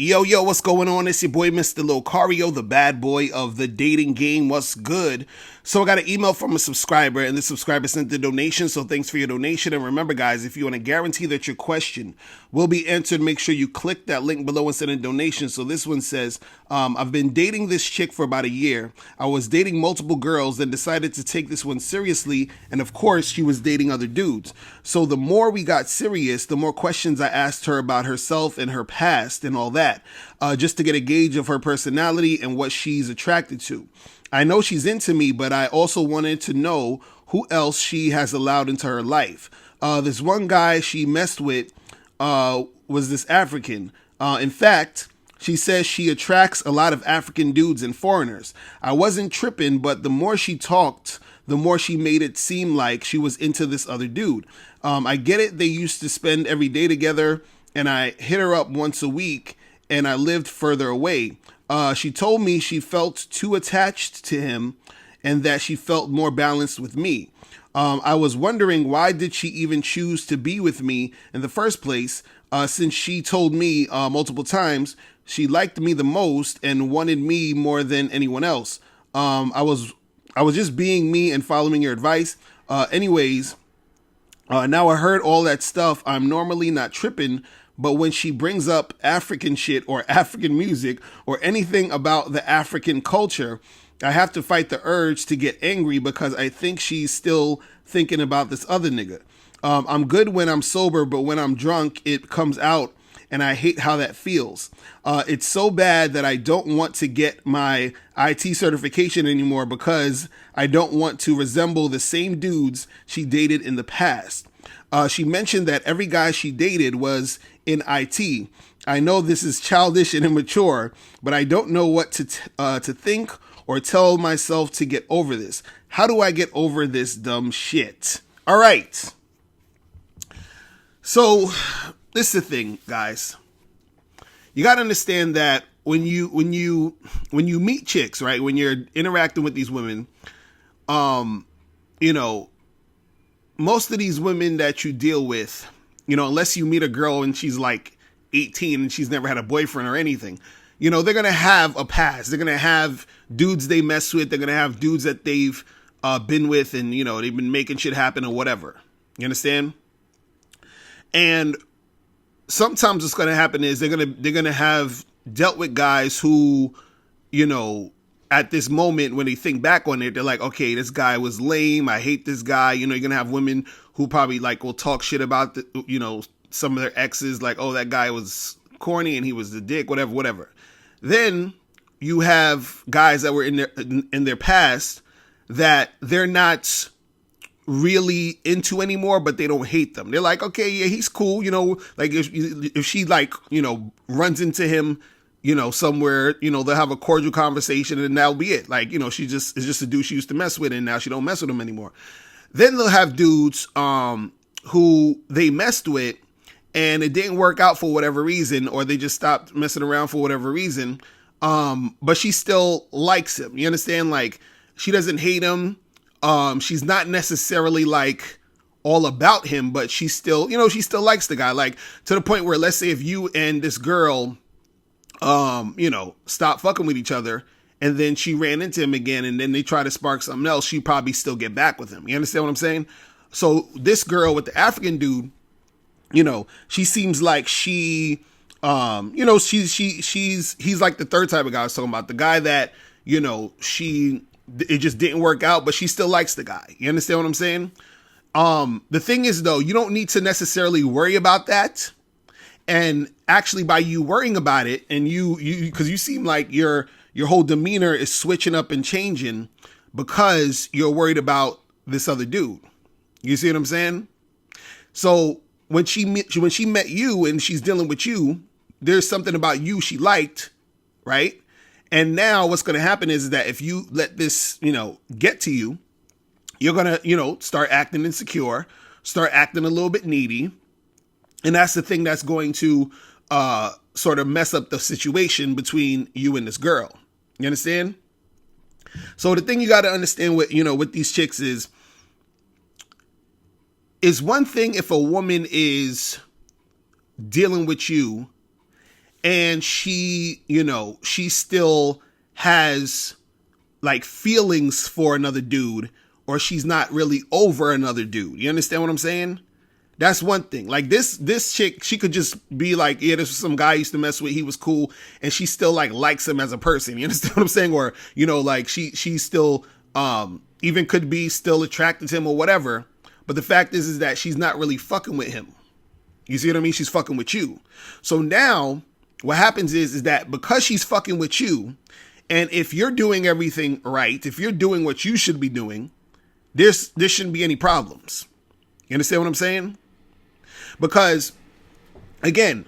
Yo, what's going on? It's your boy, Mr. Locario, the bad boy of the dating game. What's good? So I got an email from a subscriber, and the subscriber sent the donation, so thanks for your donation. And remember, guys, if you want to guarantee that your question will be answered, make sure you click that link below and send a donation. So this one says, I've been dating this chick for about a year. I was dating multiple girls, then decided to take this one seriously, and of course, she was dating other dudes. So the more we got serious, the more questions I asked her about herself and her past and all that, just to get a gauge of her personality and what she's attracted to. I know she's into me, but I also wanted to know who else she has allowed into her life. This one guy she messed with was this African. In fact, she says she attracts a lot of African dudes and foreigners. I wasn't tripping, but the more she talked, the more she made it seem like she was into this other dude. I get it, they used to spend every day together, and I hit her up once a week, and I lived further away. She told me she felt too attached to him and that she felt more balanced with me. I was wondering, why did she even choose to be with me in the first place, since she told me multiple times she liked me the most and wanted me more than anyone else. I was just being me and following your advice. Anyways, now I heard all that stuff. I'm normally not tripping, but when she brings up African shit or African music or anything about the African culture, I have to fight the urge to get angry because I think she's still thinking about this other nigga. I'm good when I'm sober, but when I'm drunk, it comes out, and I hate how that feels. It's so bad that I don't want to get my IT certification anymore because I don't want to resemble the same dudes she dated in the past. She mentioned that every guy she dated was in IT. I know this is childish and immature, but I don't know what to think or tell myself to get over this. How do I get over this dumb shit? All right. So this is the thing, guys. You got to understand that when you meet chicks, right? When you're interacting with these women, most of these women that you deal with, unless you meet a girl and she's like 18 and she's never had a boyfriend or anything, they're going to have a past. They're going to have dudes they mess with. They're going to have dudes that they've been with and, they've been making shit happen or whatever. You understand? And sometimes what's going to happen is they're going to have dealt with guys who, at this moment when they think back on it, they're like, okay, this guy was lame. I hate this guy. You're going to have women who probably will talk shit about some of their exes, like, oh, that guy was corny and he was the dick, whatever. Then you have guys that were in their past that they're not really into anymore, but they don't hate them. They're like, okay, yeah, he's cool. Like if she runs into him, somewhere, they'll have a cordial conversation and that'll be it. Like, it's just a dude she used to mess with and now she don't mess with him anymore. Then they'll have dudes, who they messed with and it didn't work out for whatever reason, or they just stopped messing around for whatever reason. But she still likes him. You understand? Like, she doesn't hate him. She's not necessarily like all about him, but she still likes the guy. Like, to the point where, let's say if you and this girl, stop fucking with each other and then she ran into him again and then they try to spark something else, she probably still get back with him. You understand what I'm saying? So this girl with the African dude, she seems like she's like the third type of guy I was talking about. The guy that, it just didn't work out, but she still likes the guy. You understand what I'm saying? The thing is, though, you don't need to necessarily worry about that. And actually, by you worrying about it, and because you seem like your whole demeanor is switching up and changing because you're worried about this other dude. You see what I'm saying? So when she met you and she's dealing with you, there's something about you she liked, right? And now what's going to happen is that if you let this, get to you, you're going to, start acting insecure, start acting a little bit needy. And that's the thing that's going to sort of mess up the situation between you and this girl. You understand? So the thing you got to understand with these chicks is one thing if a woman is dealing with you and she, she still has like feelings for another dude, or she's not really over another dude. You understand what I'm saying? That's one thing. Like this chick, she could just be like, yeah, this was some guy I used to mess with. He was cool. And she still like likes him as a person. You understand what I'm saying? Or, like she still, even could be still attracted to him or whatever. But the fact is that she's not really fucking with him. You see what I mean? She's fucking with you. So now what happens is that because she's fucking with you, and if you're doing everything right, if you're doing what you should be doing, there shouldn't be any problems. You understand what I'm saying? Because, again,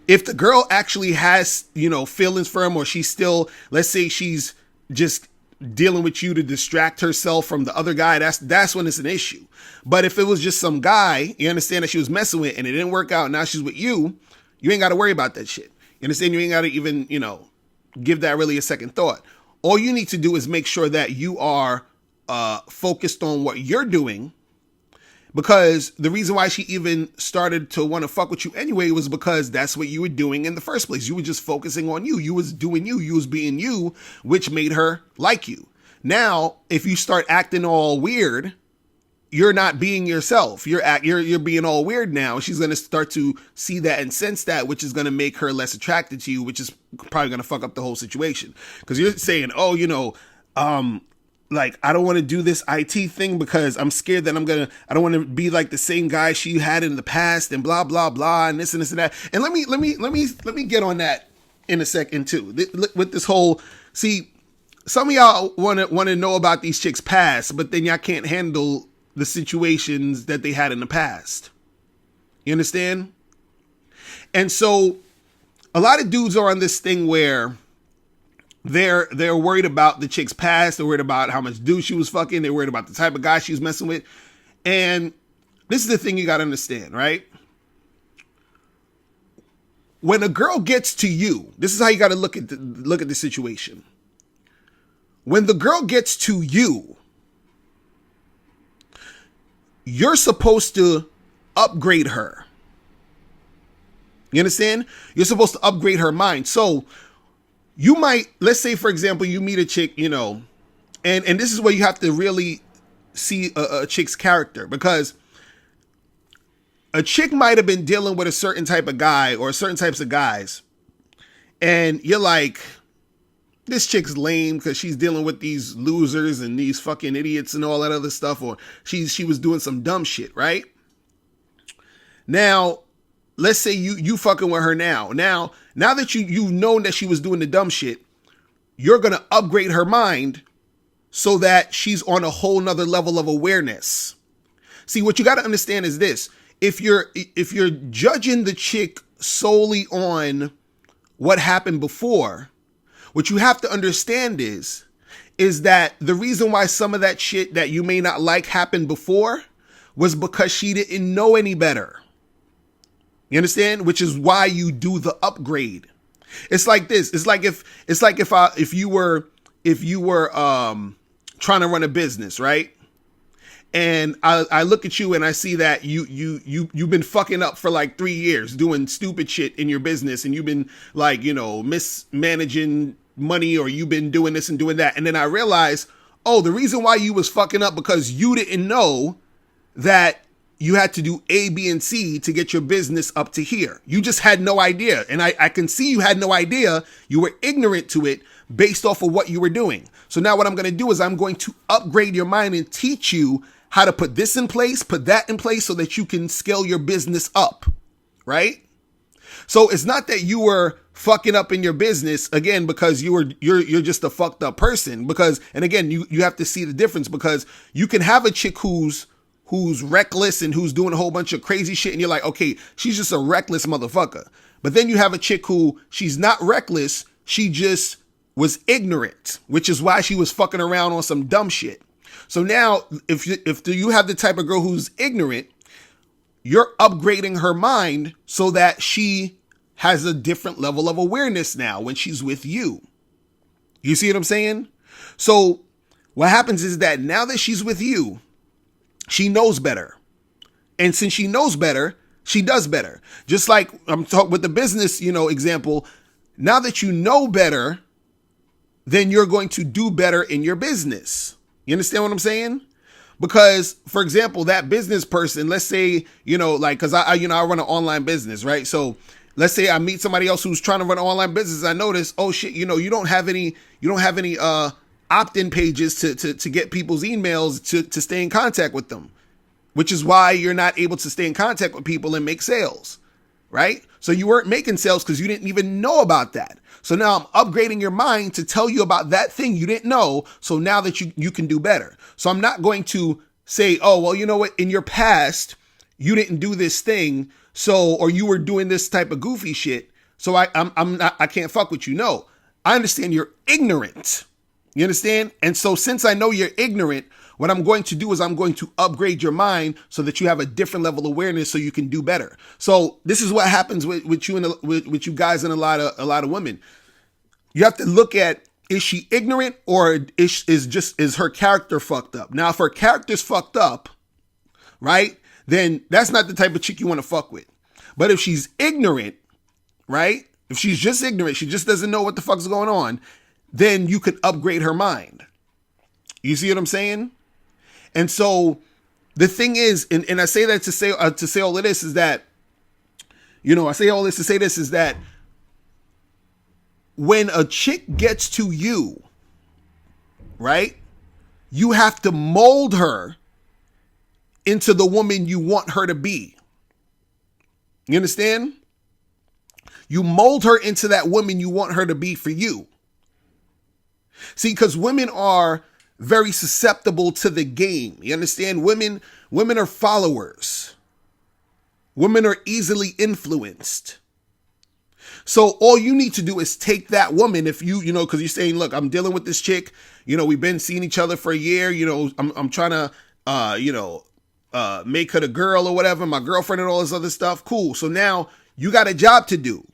if the girl actually has, feelings for him, or she's still, let's say she's just dealing with you to distract herself from the other guy, that's when it's an issue. But if it was just some guy, you understand, that she was messing with and it didn't work out, and now she's with you, you ain't got to worry about that shit. You understand? You ain't got to even, give that really a second thought. All you need to do is make sure that you are focused on what you're doing. Because the reason why she even started to want to fuck with you anyway was because that's what you were doing in the first place. You were just focusing on you. You was doing you. You was being you, which made her like you. Now, if you start acting all weird, you're not being yourself. You're being all weird now. She's going to start to see that and sense that, which is going to make her less attracted to you, which is probably going to fuck up the whole situation. Because you're saying, like, I don't want to do this IT thing because I'm scared that I don't want to be like the same guy she had in the past, and blah, blah, blah, and this and this and that. And let me get on that in a second too. With this whole, see, some of y'all want to know about these chicks' past, but then y'all can't handle the situations that they had in the past. You understand? And so a lot of dudes are on this thing where they're worried about the chick's past. They're worried about how much dude she was fucking. They're worried about the type of guy she was messing with. And this is the thing you got to understand, right? When a girl gets to you, this is how you got to look at the situation. When the girl gets to you, you're supposed to upgrade her. You understand? You're supposed to upgrade her mind. So you might, let's say, for example, you meet a chick, and this is where you have to really see a chick's character, because a chick might have been dealing with a certain type of guy or certain types of guys, and you're like, this chick's lame because she's dealing with these losers and these fucking idiots and all that other stuff, or she was doing some dumb shit, right? Now, let's say you fucking with her now. Now that you've known that she was doing the dumb shit, you're going to upgrade her mind so that she's on a whole nother level of awareness. See, what you got to understand is this. If you're judging the chick solely on what happened before, what you have to understand is that the reason why some of that shit that you may not like happened before was because she didn't know any better. You understand? Which is why you do the upgrade. It's like this. It's like if you were trying to run a business, right? And I look at you and I see that you've been fucking up for like 3 years doing stupid shit in your business, and you've been like, mismanaging money, or you've been doing this and doing that. And then I realize, oh, the reason why you was fucking up because you didn't know that you had to do A, B, and C to get your business up to here. You just had no idea. And I can see you had no idea. You were ignorant to it based off of what you were doing. So now what I'm going to do is I'm going to upgrade your mind and teach you how to put this in place, put that in place, so that you can scale your business up, right? So it's not that you were fucking up in your business again because you're just a fucked up person. Because, and again, you have to see the difference, because you can have a chick who's reckless and who's doing a whole bunch of crazy shit, and you're like, okay, she's just a reckless motherfucker. But then you have a chick who, she's not reckless, she just was ignorant, which is why she was fucking around on some dumb shit. So now, if you have the type of girl who's ignorant, you're upgrading her mind so that she has a different level of awareness now when she's with you. You see what I'm saying? So what happens is that now that she's with you, she knows better. And since she knows better, she does better. Just like I'm talking with the business, example, Now that you know better, then you're going to do better in your business. You understand what I'm saying? Because, for example, that business person, let's say, cause I run an online business, right? So let's say I meet somebody else who's trying to run an online business. I notice, oh shit, you don't have any opt-in pages to get people's emails to stay in contact with them, which is why you're not able to stay in contact with people and make sales, right? So you weren't making sales because you didn't even know about that. So now I'm upgrading your mind to tell you about that thing you didn't know. So now that you can do better. So I'm not going to say, oh, well, you know what? In your past, you didn't do this thing. So, or you were doing this type of goofy shit. So I can't fuck with you. No, I understand you're ignorant. You understand? And so since I know you're ignorant, what I'm going to do is I'm going to upgrade your mind so that you have a different level of awareness so you can do better. So this is what happens with you and with you guys and a lot of women. You have to look at, is she ignorant or is her character fucked up? Now, if her character's fucked up, right, then that's not the type of chick you want to fuck with. But if she's ignorant, right, if she's just ignorant, she just doesn't know what the fuck's going on, then you could upgrade her mind. You see what I'm saying? And so the thing is, and I say that to say all of this is that, I say all this to say this is that when a chick gets to you, right, you have to mold her into the woman you want her to be. You understand? You mold her into that woman you want her to be for you. See, because women are very susceptible to the game. You understand? Women are followers. Women are easily influenced. So all you need to do is take that woman, if because you're saying, look, I'm dealing with this chick, we've been seeing each other for a year, I'm trying to, make her the girl or whatever, my girlfriend and all this other stuff. Cool. So now you got a job to do.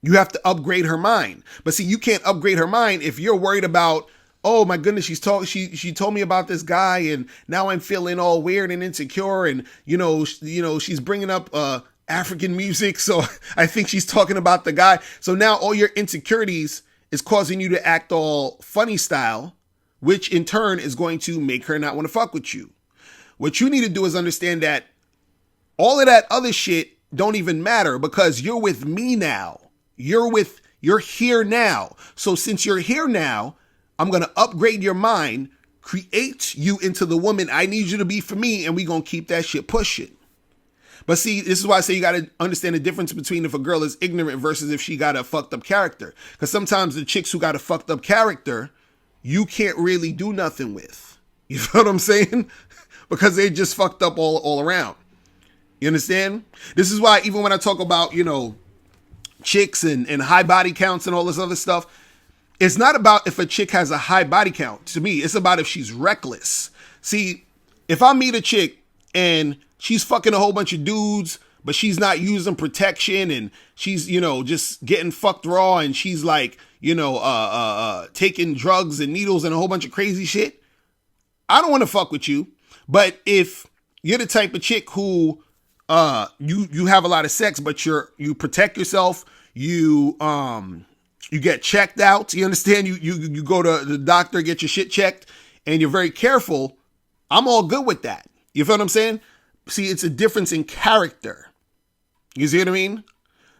You have to upgrade her mind. But see, you can't upgrade her mind if you're worried about, oh my goodness, she told me about this guy and now I'm feeling all weird and insecure and, she's bringing up, African music. So I think she's talking about the guy. So now all your insecurities is causing you to act all funny style, which in turn is going to make her not want to fuck with you. What you need to do is understand that all of that other shit don't even matter because you're with me now. You're here now. So since you're here now, I'm going to upgrade your mind, create you into the woman I need you to be for me. And we're going to keep that shit pushing. But see, this is why I say you got to understand the difference between if a girl is ignorant versus if she got a fucked up character. Because sometimes the chicks who got a fucked up character, you can't really do nothing with. You know what I'm saying? Because they just fucked up all around. You understand? This is why even when I talk about, chicks and high body counts and all this other stuff, it's not about if a chick has a high body count. To me, it's about if she's reckless. See, if I meet a chick and she's fucking a whole bunch of dudes, but she's not using protection and she's, just getting fucked raw and she's like, taking drugs and needles and a whole bunch of crazy shit, I don't want to fuck with you. But if you're the type of chick who you have a lot of sex, but you protect yourself, you get checked out, you understand? You go to the doctor, get your shit checked, and you're very careful, I'm all good with that. You feel what I'm saying? See, it's a difference in character. You see what I mean?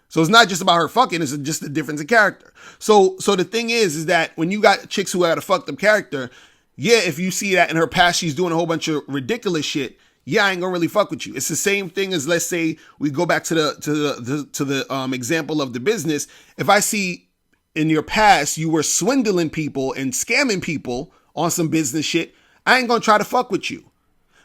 So it's not just about her fucking, it's just a difference in character. So the thing is that when you got chicks who got a fucked up character, yeah, if you see that in her past, she's doing a whole bunch of ridiculous shit, yeah, I ain't gonna really fuck with you. It's the same thing as, let's say we go back to the example of the business. If I see in your past you were swindling people and scamming people on some business shit, I ain't gonna try to fuck with you.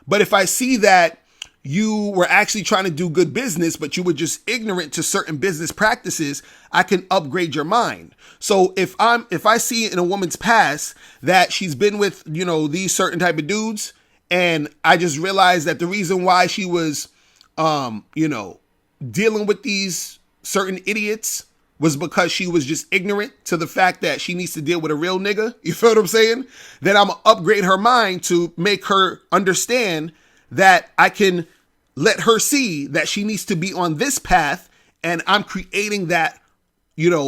But if I see that you were actually trying to do good business, but you were just ignorant to certain business practices, I can upgrade your mind. So if I see in a woman's past that she's been with, these certain type of dudes, and I just realized that the reason why she was, dealing with these certain idiots was because she was just ignorant to the fact that she needs to deal with a real nigga. You feel what I'm saying? Then I'm gonna upgrade her mind to make her understand that I can let her see that she needs to be on this path, and I'm creating that,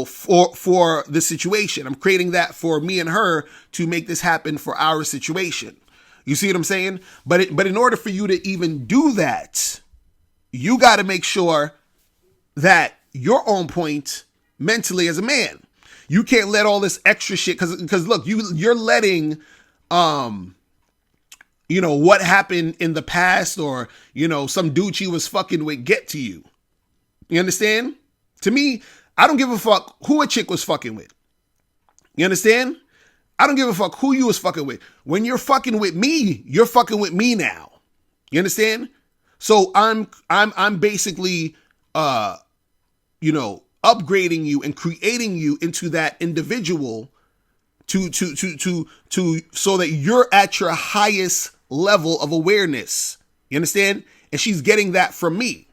for the situation. I'm creating that for me and her to make this happen for our situation. You see what I'm saying? But in order for you to even do that, you got to make sure that you're on point mentally as a man. You can't let all this extra shit, because look, you're letting what happened in the past, or some dude she was fucking with, get to you. You understand? To me, I don't give a fuck who a chick was fucking with. You understand? I don't give a fuck who you was fucking with. When you're fucking with me, you're fucking with me now. You understand? So I'm basically upgrading you and creating you into that individual to so that you're at your highest level of awareness. You understand? And she's getting that from me.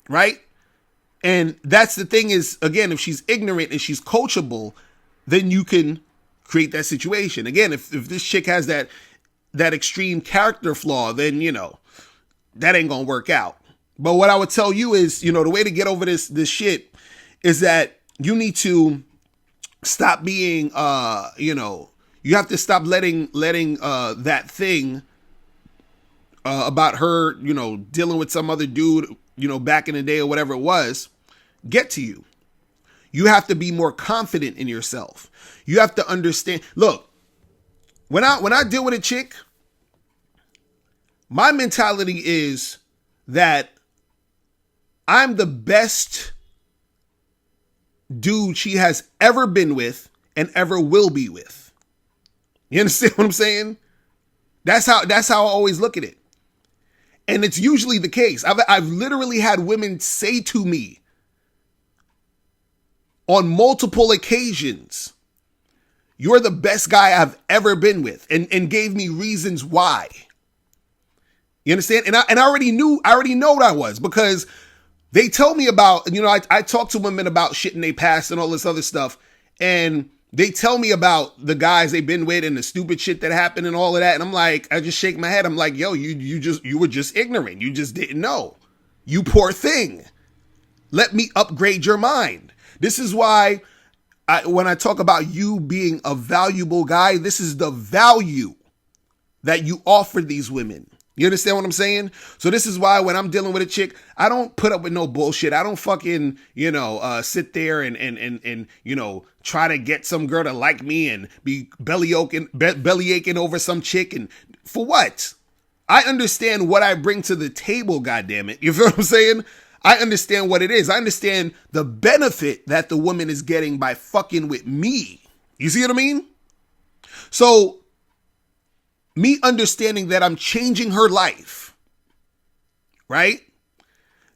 Right? And that's the thing is, again, if she's ignorant and she's coachable, then you can create that situation. Again, if this chick has that extreme character flaw, then, that ain't going to work out. But what I would tell you is, the way to get over this shit is that you need to stop being, you have to stop letting that thing about her, dealing with some other dude, back in the day or whatever it was, get to you. You have to be more confident in yourself. You have to understand. Look, when I deal with a chick, my mentality is that I'm the best dude she has ever been with and ever will be with. You understand what I'm saying? That's how I always look at it. And it's usually the case. I've literally had women say to me on multiple occasions, "You're the best guy I've ever been with," and gave me reasons why. You understand? And I already know what I was, because they tell me about, I talk to women about shit in their past and all this other stuff, and they tell me about the guys they've been with and the stupid shit that happened and all of that. And I'm like, I just shake my head. I'm like, yo, you were just ignorant. You just didn't know. You poor thing. Let me upgrade your mind. This is why when I talk about you being a valuable guy, this is the value that you offer these women. You understand what I'm saying? So this is why when I'm dealing with a chick, I don't put up with no bullshit. I don't fucking, sit there and try to get some girl to like me and be belly aching over some chick. And for what? I understand what I bring to the table, goddammit. You feel what I'm saying? I understand what it is. I understand the benefit that the woman is getting by fucking with me. You see what I mean? So me understanding that I'm changing her life, right?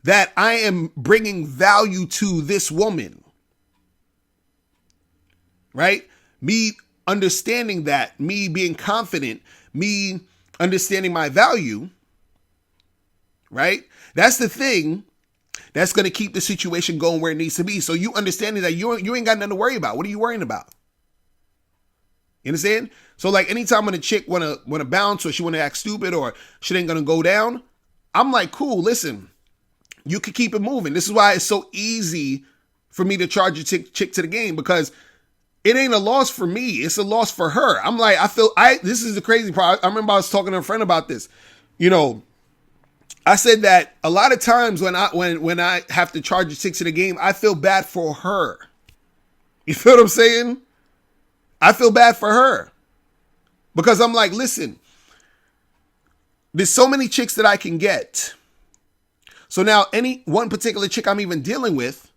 That I am bringing value to this woman, right? Me understanding that, me being confident, me understanding my value, right? That's the thing that's going to keep the situation going where it needs to be. So you understanding that you ain't got nothing to worry about. What are you worrying about? You understand? So like anytime when a chick wanna bounce or she wanna act stupid or shit ain't gonna go down, I'm like, cool, listen, you can keep it moving. This is why it's so easy for me to charge a chick to the game, because it ain't a loss for me. It's a loss for her. I'm like, this is the crazy part. I remember I was talking to a friend about this. I said that a lot of times when I have to charge a chick to the game, I feel bad for her. You feel what I'm saying? I feel bad for her. Because I'm like, listen, there's so many chicks that I can get. So now any one particular chick I'm even dealing with,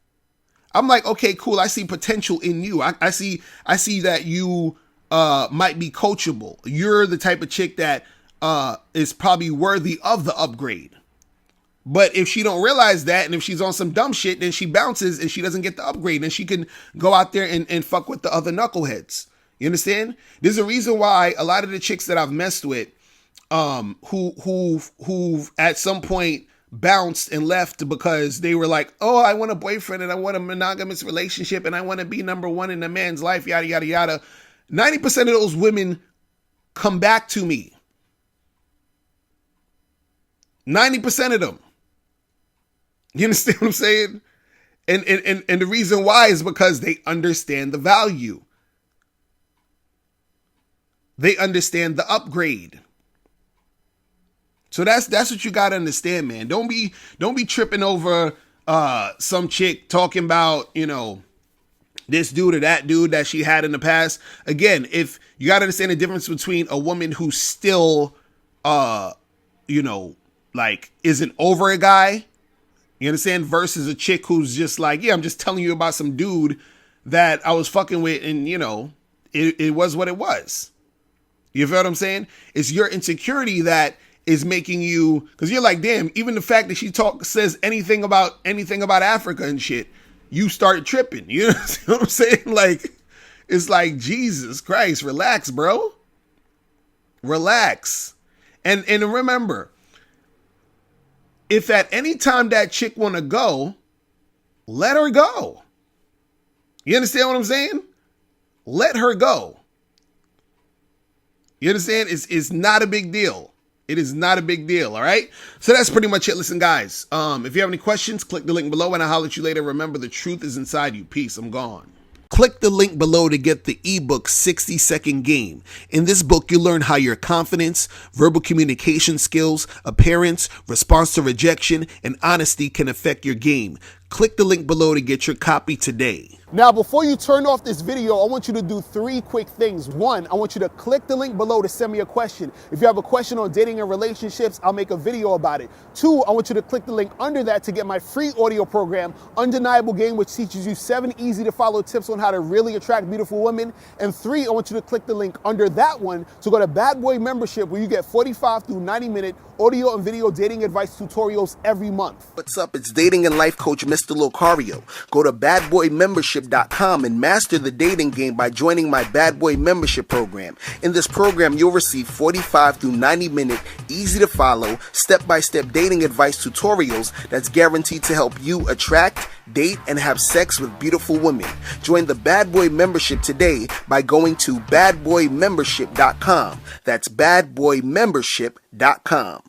I'm like, okay, cool. I see potential in you. I see that you might be coachable. You're the type of chick that is probably worthy of the upgrade. But if she don't realize that, and if she's on some dumb shit, then she bounces and she doesn't get the upgrade, and she can go out there and fuck with the other knuckleheads. You understand? There's a reason why a lot of the chicks that I've messed with, who at some point bounced and left because they were like, oh, I want a boyfriend and I want a monogamous relationship and I want to be number one in a man's life, yada, yada, yada. 90% of those women come back to me. 90% of them. You understand what I'm saying? And the reason why is because they understand the value. They understand the upgrade. So that's what you gotta understand, man. Don't be tripping over some chick talking about, this dude or that dude that she had in the past. Again, if you gotta understand the difference between a woman who's still isn't over a guy, you understand, versus a chick who's just like, yeah, I'm just telling you about some dude that I was fucking with, and it was what it was. You feel what I'm saying? It's your insecurity that is making you, because you're like, damn, even the fact that she says anything about Africa and shit, you start tripping. You know what I'm saying? Like, it's like, Jesus Christ, relax, bro. Relax. And remember, if at any time that chick want to go, let her go. You understand what I'm saying? Let her go. You understand? It's not a big deal. It is not a big deal, all right? So that's pretty much it. Listen, guys, if you have any questions, click the link below and I'll holler at you later. Remember, the truth is inside you. Peace. I'm gone. Click the link below to get the ebook 60-Second Game. In this book, you'll learn how your confidence, verbal communication skills, appearance, response to rejection, and honesty can affect your game. Click the link below to get your copy today. Now, before you turn off this video, I want you to do 3 quick things. 1, I want you to click the link below to send me a question. If you have a question on dating and relationships, I'll make a video about it. 2, I want you to click the link under that to get my free audio program, Undeniable Game, which teaches you 7 easy to follow tips on how to really attract beautiful women. And 3, I want you to click the link under that one to go to Bad Boy Membership, where you get 45 through 90-minute audio and video dating advice tutorials every month. What's up? It's dating and life coach Mr. Locario. Go to badboymembership.com and master the dating game by joining my Bad Boy Membership program. In this program, you'll receive 45 through 90-minute, easy to follow, step-by-step dating advice tutorials that's guaranteed to help you attract, date, and have sex with beautiful women. Join the Bad Boy Membership today by going to badboymembership.com. That's badboymembership.com.